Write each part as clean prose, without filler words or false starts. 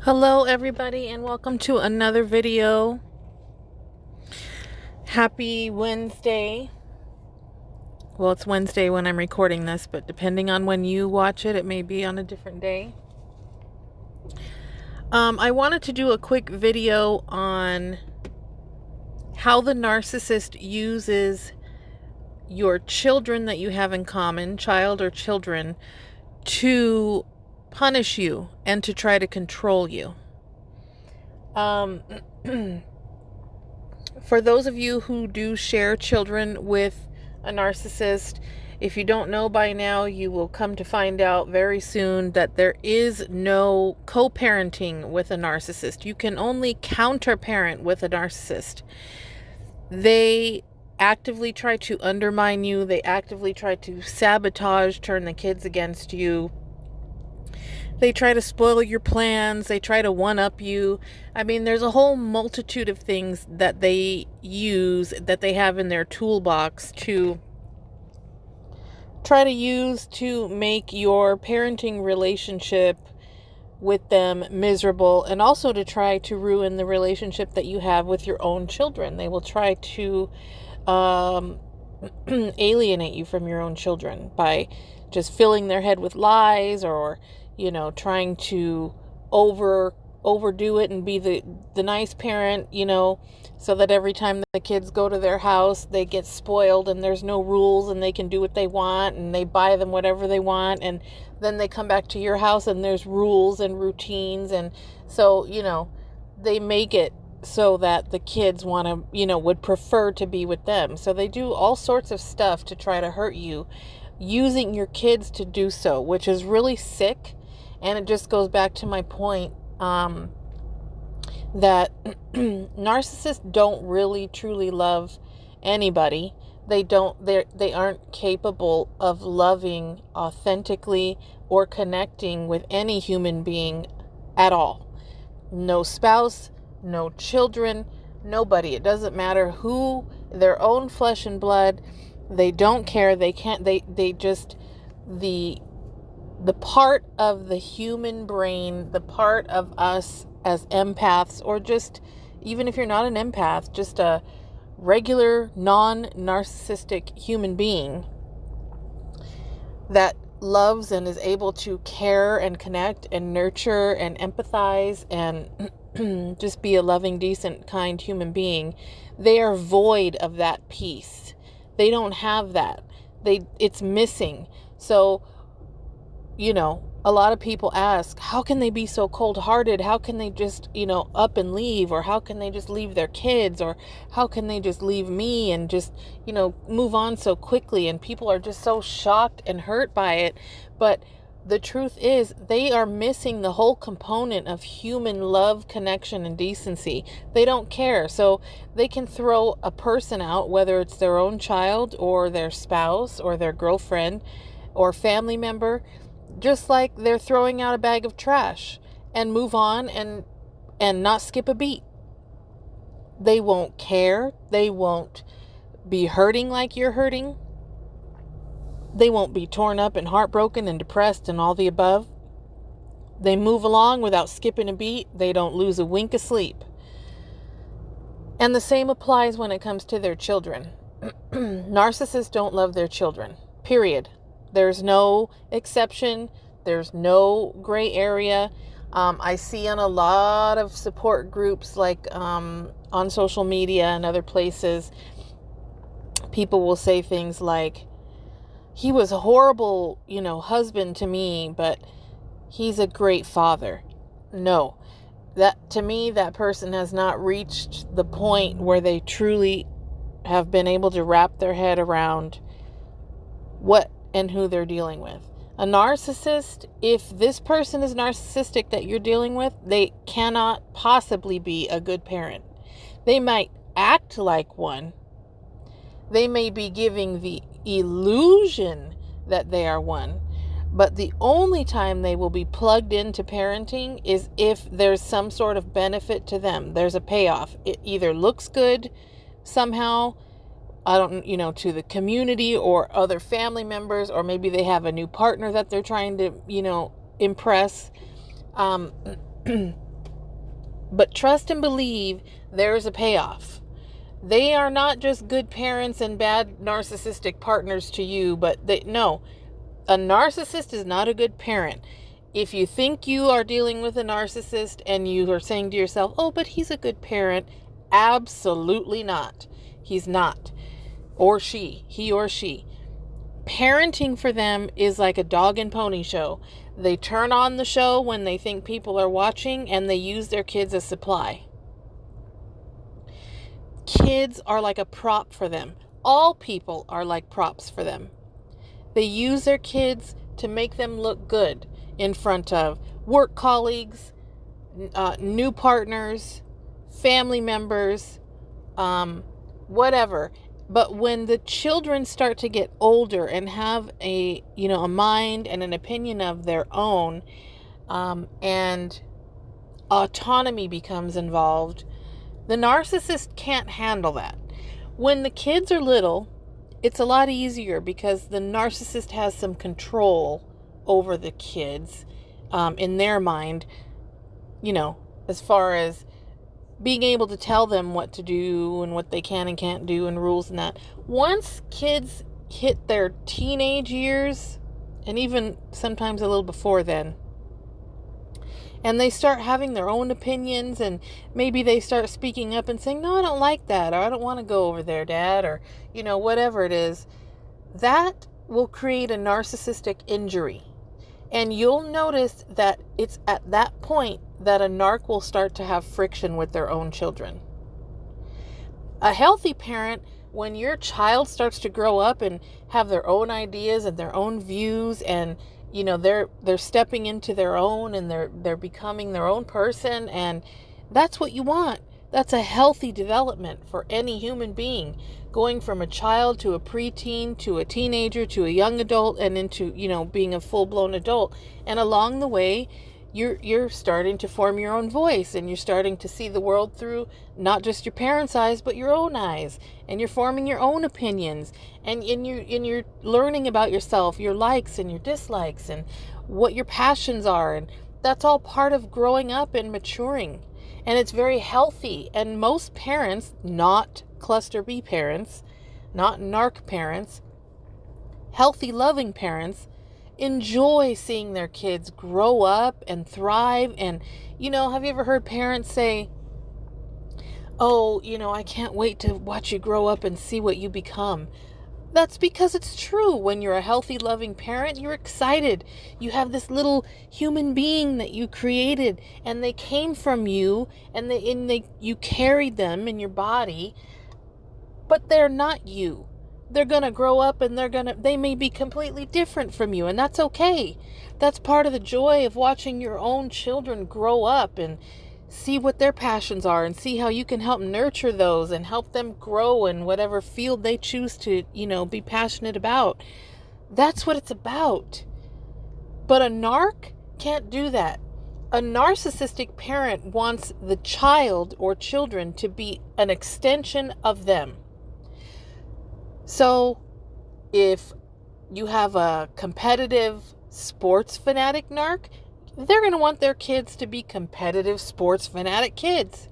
Hello everybody and welcome to another video. Happy Wednesday. Well, it's Wednesday when I'm recording this, but depending on when you watch it, it may be on a different day. I wanted to do a quick video on how the narcissist uses your children that you have in common, child or children, to punish you and to try to control you. For those of you who do share children with a narcissist, if you don't know by now, you will come to find out very soon that there is no co-parenting with a narcissist. You can only counter-parent with a narcissist. They actively try to undermine you. They actively try to sabotage, turn the kids against you. They try to spoil your plans. They try to one-up you. I mean, there's a whole multitude of things that they use, that they have in their toolbox to try to use to make your parenting relationship with them miserable, and also to try to ruin the relationship that you have with your own children. They will try to alienate you from your own children by just filling their head with lies, or trying to overdo it and be the nice parent, so that every time the kids go to their house, they get spoiled and there's no rules and they can do what they want and they buy them whatever they want, and then they come back to your house and there's rules and routines, and so they make it so that the kids want to would prefer to be with them. So they do all sorts of stuff to try to hurt you, using your kids to do so, which is really sick. And it just goes back to my point that narcissists don't really truly love anybody. They aren't capable of loving authentically or connecting with any human being at all. No spouse, no children, nobody. It doesn't matter who, their own flesh and blood. They don't care. They can't. They just the part of the human brain, the part of us as empaths, or just even if you're not an empath, just a regular non-narcissistic human being that loves and is able to care and connect and nurture and empathize and just be a loving, decent, kind human being, they are void of that piece. They don't have that. It's missing. So a lot of people ask, how can they be so cold-hearted? How can they just, up and leave? Or how can they just leave their kids? Or how can they just leave me and just, move on so quickly? And people are just so shocked and hurt by it. But the truth is, they are missing the whole component of human love, connection, and decency. They don't care. So they can throw a person out, whether it's their own child or their spouse or their girlfriend or family member, just like they're throwing out a bag of trash, and move on and not skip a beat. They won't care. They won't be hurting like you're hurting. They won't be torn up and heartbroken and depressed and all the above. They move along without skipping a beat. They don't lose a wink of sleep. And the same applies when it comes to their children. Narcissists don't love their children, period. There's no exception. There's no gray area. I see on a lot of support groups, like on social media and other places, people will say things like, he was a horrible, husband to me, but he's a great father. No, to me, that person has not reached the point where they truly have been able to wrap their head around what and who they're dealing with. A narcissist, if this person is narcissistic that you're dealing with, they cannot possibly be a good parent. They might act like one. They may be giving the illusion that they are one. But the only time they will be plugged into parenting is if there's some sort of benefit to them. There's a payoff. It either looks good somehow, to the community or other family members, or maybe they have a new partner that they're trying to, impress. But trust and believe there is a payoff. They are not just good parents and bad narcissistic partners to you, but no, a narcissist is not a good parent. If you think you are dealing with a narcissist and you are saying to yourself, oh, but he's a good parent, absolutely not. He's not. Or she, he or she. Parenting for them is like a dog and pony show. They turn on the show when they think people are watching, and they use their kids as supply. Kids are like a prop for them. All people are like props for them. They use their kids to make them look good in front of work colleagues, new partners, family members, whatever. But when the children start to get older and have a mind and an opinion of their own, and autonomy becomes involved, the narcissist can't handle that. When the kids are little, it's a lot easier because the narcissist has some control over the kids, in their mind, as far as being able to tell them what to do and what they can and can't do and rules and that. Once kids hit their teenage years, and even sometimes a little before then, and they start having their own opinions, and maybe they start speaking up and saying, no, I don't like that, or I don't want to go over there, Dad, or, whatever it is, that will create a narcissistic injury. And you'll notice that it's at that point that a narc will start to have friction with their own children. A healthy parent, when your child starts to grow up and have their own ideas and their own views, and they're stepping into their own, and they're becoming their own person, and that's what you want. That's a healthy development for any human being, going from a child to a preteen to a teenager to a young adult and into being a full-blown adult. And along the way, you're starting to form your own voice, and you're starting to see the world through not just your parents' eyes but your own eyes, and you're forming your own opinions, and you're learning about yourself, your likes and your dislikes, and what your passions are, and that's all part of growing up and maturing. And it's very healthy. And most parents, not cluster B parents, not narc parents, healthy, loving parents, enjoy seeing their kids grow up and thrive. And, have you ever heard parents say, oh, I can't wait to watch you grow up and see what you become? That's because it's true. When you're a healthy, loving parent, you're excited. You have this little human being that you created, and they came from you, and you carried them in your body, but they're not you. They're going to grow up, and they may be completely different from you, and that's okay. That's part of the joy of watching your own children grow up and see what their passions are, and see how you can help nurture those and help them grow in whatever field they choose to, be passionate about. That's what it's about. But a narc can't do that. A narcissistic parent wants the child or children to be an extension of them. So if you have a competitive sports fanatic narc, they're going to want their kids to be competitive sports fanatic kids.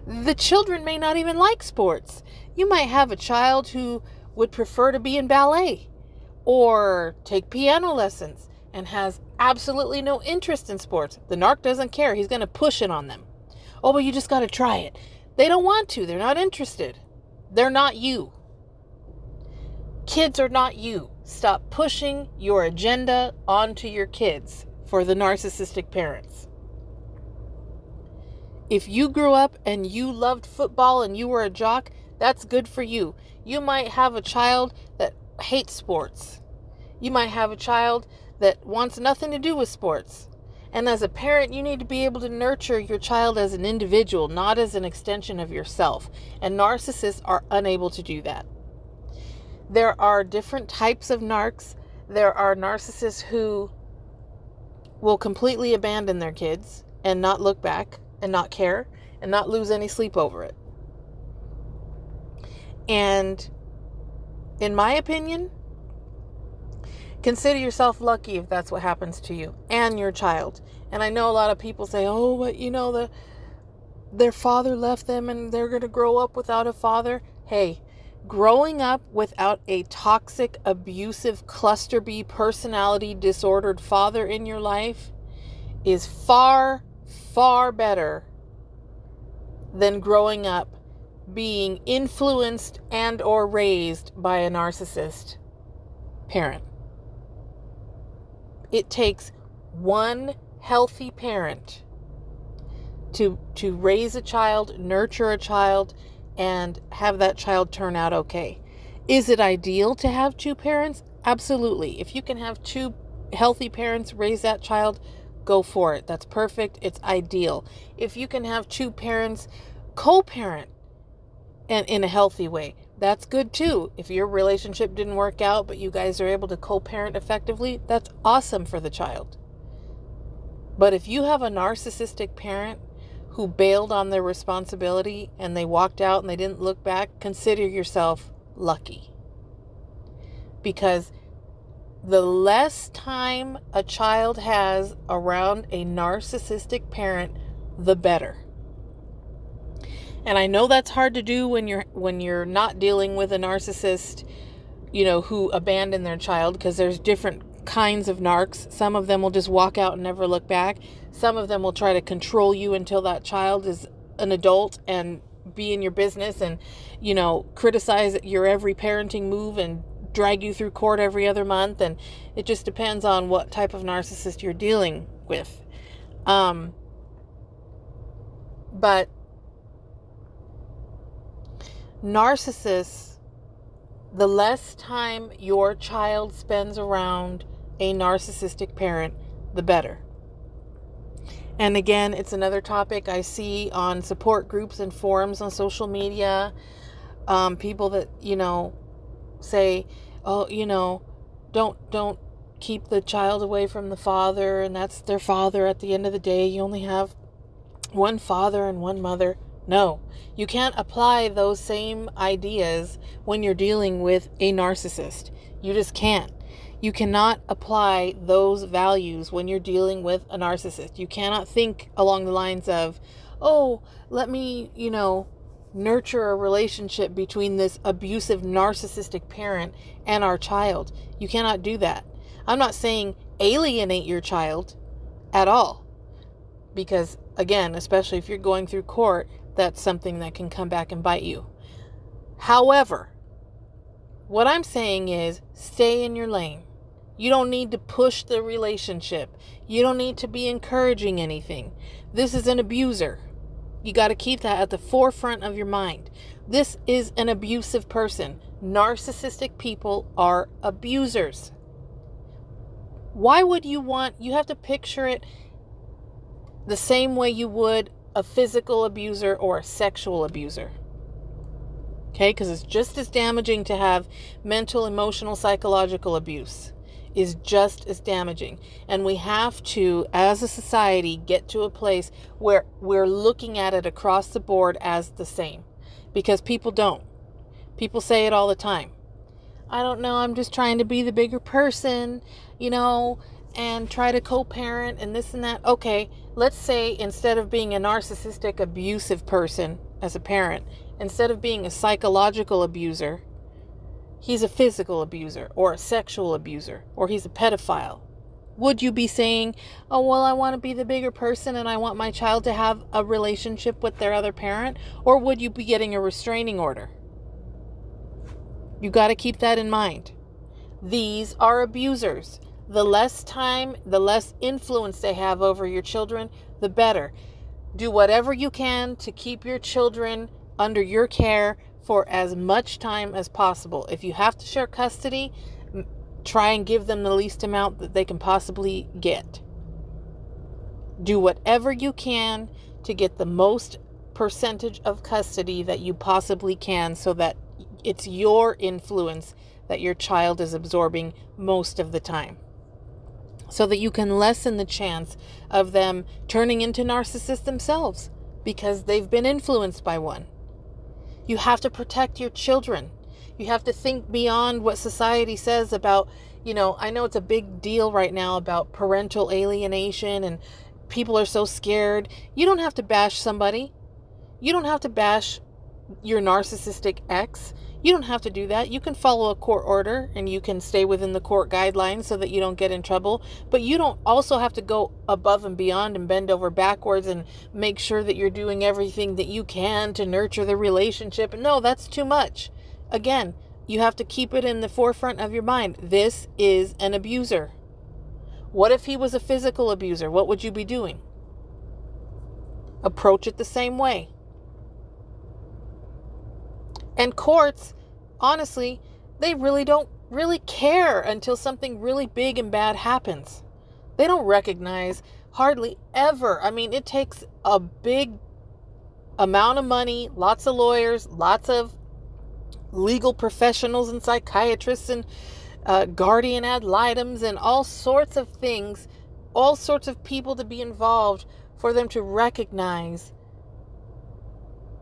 The children may not even like sports. You might have a child who would prefer to be in ballet or take piano lessons and has absolutely no interest in sports. The narc doesn't care. He's going to push it on them. Oh, but you just got to try it. They don't want to. They're not interested. They're not you. Kids are not you. Stop pushing your agenda onto your kids. For the narcissistic parents, if you grew up and you loved football and you were a jock, that's good for you. You might have a child that hates sports. You might have a child that wants nothing to do with sports. And as a parent, you need to be able to nurture your child as an individual, not as an extension of yourself. And narcissists are unable to do that. There are different types of narcs. There are narcissists who will completely abandon their kids and not look back and not care and not lose any sleep over it. And in my opinion, consider yourself lucky if that's what happens to you and your child. And I know a lot of people say, oh, but their father left them and they're going to grow up without a father. Hey, growing up without a toxic, abusive, cluster B personality disordered father in your life is far, far better than growing up being influenced and or raised by a narcissist parent. It takes one healthy parent to raise a child, nurture a child, and have that child turn out okay. Is it ideal to have two parents? Absolutely. If you can have two healthy parents raise that child, go for it. That's perfect. It's ideal. If you can have two parents co-parent and in a healthy way, that's good too. If your relationship didn't work out, but you guys are able to co-parent effectively, that's awesome for the child. But if you have a narcissistic parent who bailed on their responsibility and they walked out and they didn't look back, consider yourself lucky. Because the less time a child has around a narcissistic parent, the better. And I know that's hard to do when you're not dealing with a narcissist, who abandoned their child, because there's different kinds of narcs. Some of them will just walk out and never look back. Some of them will try to control you until that child is an adult and be in your business and, criticize your every parenting move and drag you through court every other month. And it just depends on what type of narcissist you're dealing with. But narcissists, the less time your child spends around a narcissistic parent, the better. And again, it's another topic I see on support groups and forums on social media. People that, say, oh, don't keep the child away from the father, and that's their father at the end of the day. You only have one father and one mother. No, you can't apply those same ideas when you're dealing with a narcissist. You just can't. You cannot apply those values when you're dealing with a narcissist. You cannot think along the lines of, oh, let me, nurture a relationship between this abusive narcissistic parent and our child. You cannot do that. I'm not saying alienate your child at all. Because, again, especially if you're going through court, that's something that can come back and bite you. However, what I'm saying is stay in your lane. You don't need to push the relationship. You don't need to be encouraging anything. This is an abuser. You got to keep that at the forefront of your mind. This is an abusive person. Narcissistic people are abusers. Why would you have to picture it the same way you would a physical abuser or a sexual abuser. Okay, because it's just as damaging to have mental, emotional, psychological abuse is just as damaging. And we have to, as a society, get to a place where we're looking at it across the board as the same. Because people don't. People say it all the time. I don't know, I'm just trying to be the bigger person, and try to co-parent and this and that. Okay, let's say instead of being a narcissistic, abusive person as a parent, instead of being a psychological abuser, he's a physical abuser or a sexual abuser or he's a pedophile. Would you be saying, oh, well, I want to be the bigger person and I want my child to have a relationship with their other parent? Or would you be getting a restraining order? You got to keep that in mind. These are abusers. The less time, the less influence they have over your children, the better. Do whatever you can to keep your children under your care for as much time as possible. If you have to share custody, try and give them the least amount that they can possibly get. Do whatever you can to get the most percentage of custody that you possibly can so that it's your influence that your child is absorbing most of the time. So that you can lessen the chance of them turning into narcissists themselves because they've been influenced by one. You have to protect your children. You have to think beyond what society says about, I know it's a big deal right now about parental alienation and people are so scared. You don't have to bash somebody. You don't have to bash your narcissistic ex. You don't have to do that. You can follow a court order and you can stay within the court guidelines so that you don't get in trouble. But you don't also have to go above and beyond and bend over backwards and make sure that you're doing everything that you can to nurture the relationship. No, that's too much. Again, you have to keep it in the forefront of your mind. This is an abuser. What if he was a physical abuser? What would you be doing? Approach it the same way. And courts, honestly, they really don't really care until something really big and bad happens. They don't recognize hardly ever. I mean, it takes a big amount of money, lots of lawyers, lots of legal professionals and psychiatrists and guardian ad litems and all sorts of things, all sorts of people to be involved for them to recognize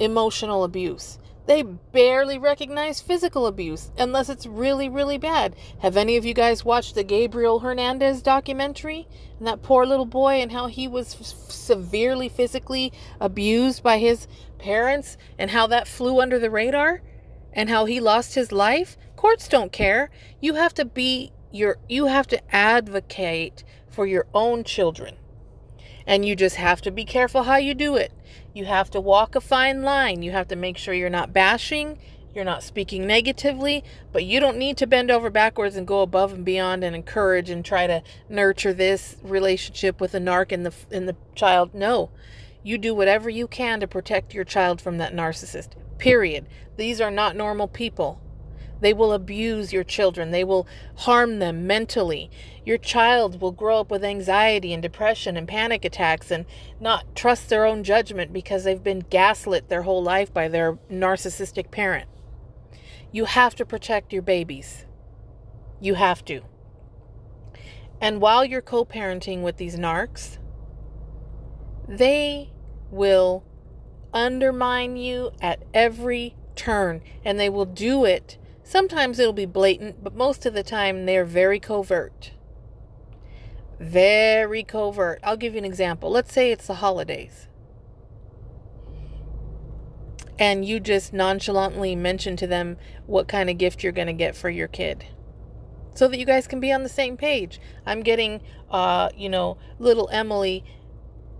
emotional abuse. They barely recognize physical abuse unless it's really, really bad. Have any of you guys watched the Gabriel Hernandez documentary? And that poor little boy and how he was severely physically abused by his parents and how that flew under the radar and how he lost his life? Courts don't care. You have to advocate for your own children. And you just have to be careful how you do it. You have to walk a fine line. You have to make sure you're not bashing, you're not speaking negatively, but you don't need to bend over backwards and go above and beyond and encourage and try to nurture this relationship with a narc in the child. No, you do whatever you can to protect your child from that narcissist. Period. These are not normal people. They will abuse your children. They will harm them mentally. Your child will grow up with anxiety and depression and panic attacks and not trust their own judgment because they've been gaslit their whole life by their narcissistic parent. You have to protect your babies. You have to. And while you're co-parenting with these narcs, they will undermine you at every turn, and they will do it. Sometimes it'll be blatant, but most of the time they're very covert. Very covert. I'll give you an example. Let's say it's the holidays. And you just nonchalantly mention to them what kind of gift you're going to get for your kid. So that you guys can be on the same page. I'm getting, little Emily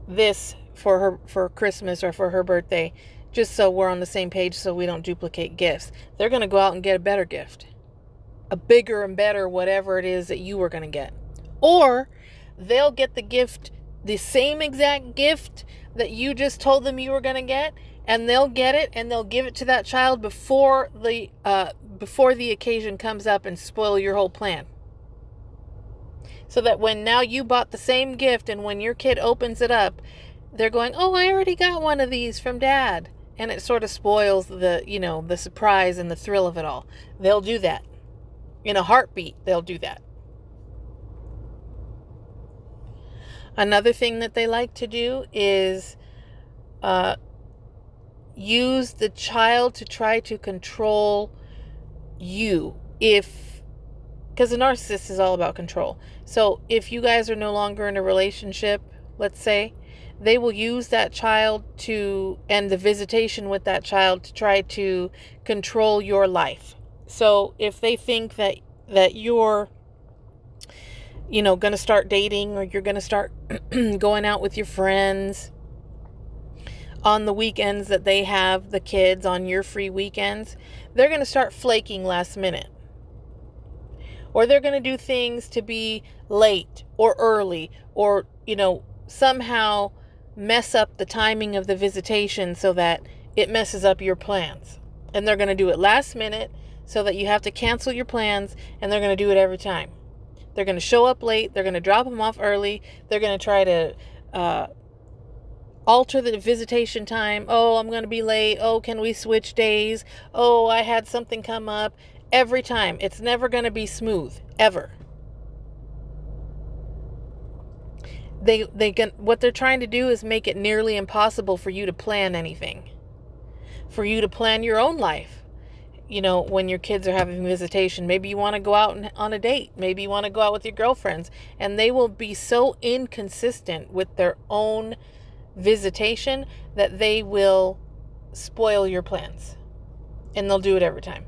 this for Christmas or for her birthday. Just so we're on the same page so we don't duplicate gifts. They're going to go out and get a better gift. A bigger and better whatever it is that you were going to get. Or they'll get the gift, the same exact gift that you just told them you were going to get, and they'll get it and they'll give it to that child before the occasion comes up and spoil your whole plan. So that when now you bought the same gift and when your kid opens it up, they're going, "Oh, I already got one of these from Dad." And it sort of spoils the surprise and the thrill of it all. They'll do that. In a heartbeat, they'll do that. Another thing that they like to do is use the child to try to control you. Because a narcissist is all about control. So if you guys are no longer in a relationship, let's say, they will use that child and the visitation with that child to try to control your life. So if they think that you're, going to start dating or you're going to start going out with your friends on the weekends that they have the kids on your free weekends, they're going to start flaking last minute. Or they're going to do things to be late or early or, somehow mess up the timing of the visitation so that it messes up your plans. And they're going to do it last minute so that you have to cancel your plans, and they're going to do it every time. They're going to show up late. They're going to drop them off early. They're going to try to alter the visitation time. Oh, I'm going to be late. Oh, can we switch days? Oh, I had something come up. Every time. It's never going to be smooth. Ever. What they're trying to do is make it nearly impossible for you to plan anything. For you to plan your own life. When your kids are having visitation, maybe you want to go out on a date. Maybe you want to go out with your girlfriends. And they will be so inconsistent with their own visitation that they will spoil your plans. And they'll do it every time.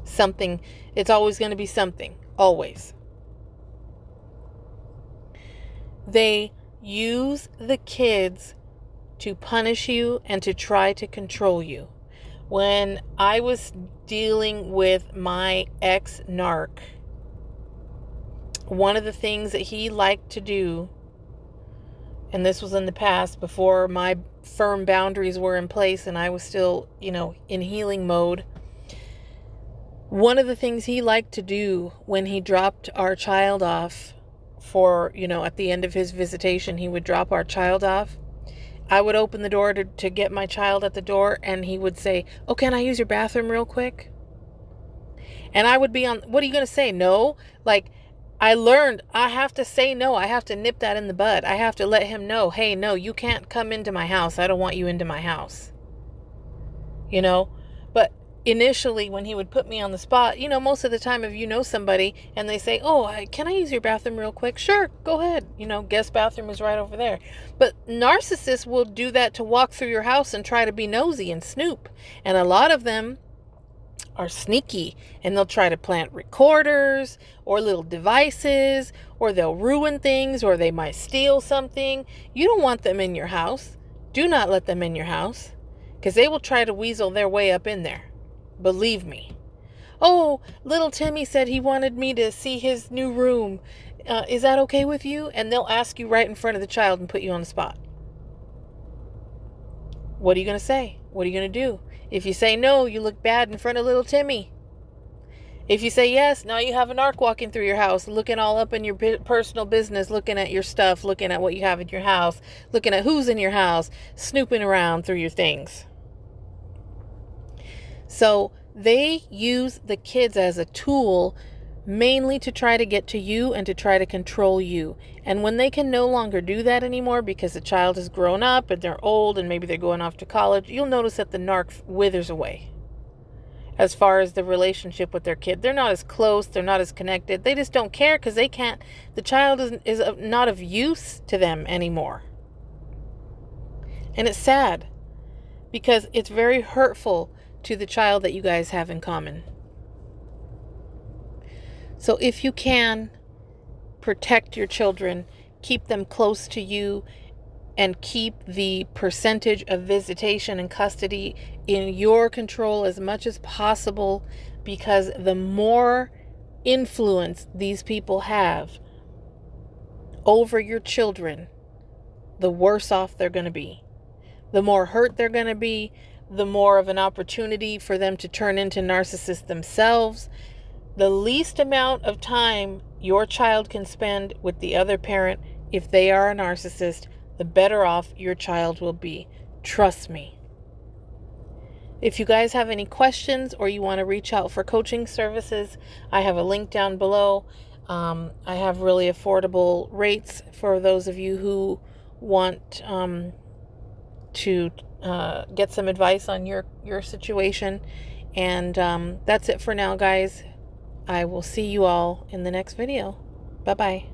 Something, it's always going to be something. Always. They use the kids to punish you and to try to control you. When I was dealing with my ex-narc, one of the things that he liked to do, and this was in the past before my firm boundaries were in place and I was still, in healing mode. One of the things he liked to do when he dropped our child off for, at the end of his visitation, he would drop our child off. I would open the door to get my child at the door, and he would say, "Oh, can I use your bathroom real quick?" And I would be on, "What are you going to say? No?" Like, I learned I have to say no. I have to nip that in the bud. I have to let him know, "Hey, no, you can't come into my house. I don't want you into my house." But initially when he would put me on the spot, most of the time if you know somebody and they say, "Oh, can I use your bathroom real quick?" "Sure, go ahead. Guest bathroom is right over there." But narcissists will do that to walk through your house and try to be nosy and snoop. And a lot of them are sneaky, and they'll try to plant recorders or little devices, or they'll ruin things, or they might steal something. You don't want them in your house. Do not let them in your house, because they will try to weasel their way up in there. Believe me. "Oh, little Timmy said he wanted me to see his new room. Is that okay with you?" And they'll ask you right in front of the child and put you on the spot. What are you going to say? What are you going to do? If you say no, you look bad in front of little Timmy. If you say yes, now you have a narc walking through your house, looking all up in your personal business, looking at your stuff, looking at what you have in your house, looking at who's in your house, snooping around through your things. So they use the kids as a tool mainly to try to get to you and to try to control you. And when they can no longer do that anymore because the child has grown up and they're old and maybe they're going off to college, you'll notice that the narc withers away. As far as the relationship with their kid, they're not as close, they're not as connected. They just don't care because they can't, the child is not of use to them anymore. And it's sad because it's very hurtful to the child that you guys have in common. So if you can, protect your children, keep them close to you, and keep the percentage of visitation and custody in your control as much as possible, because the more influence these people have over your children, the worse off they're going to be. The more hurt they're going to be, the more of an opportunity for them to turn into narcissists themselves. The least amount of time your child can spend with the other parent, if they are a narcissist, the better off your child will be. Trust me. If you guys have any questions or you want to reach out for coaching services, I have a link down below. I have really affordable rates for those of you who want to get some advice on your situation. And that's it for now, guys. I will see you all in the next video. Bye-bye.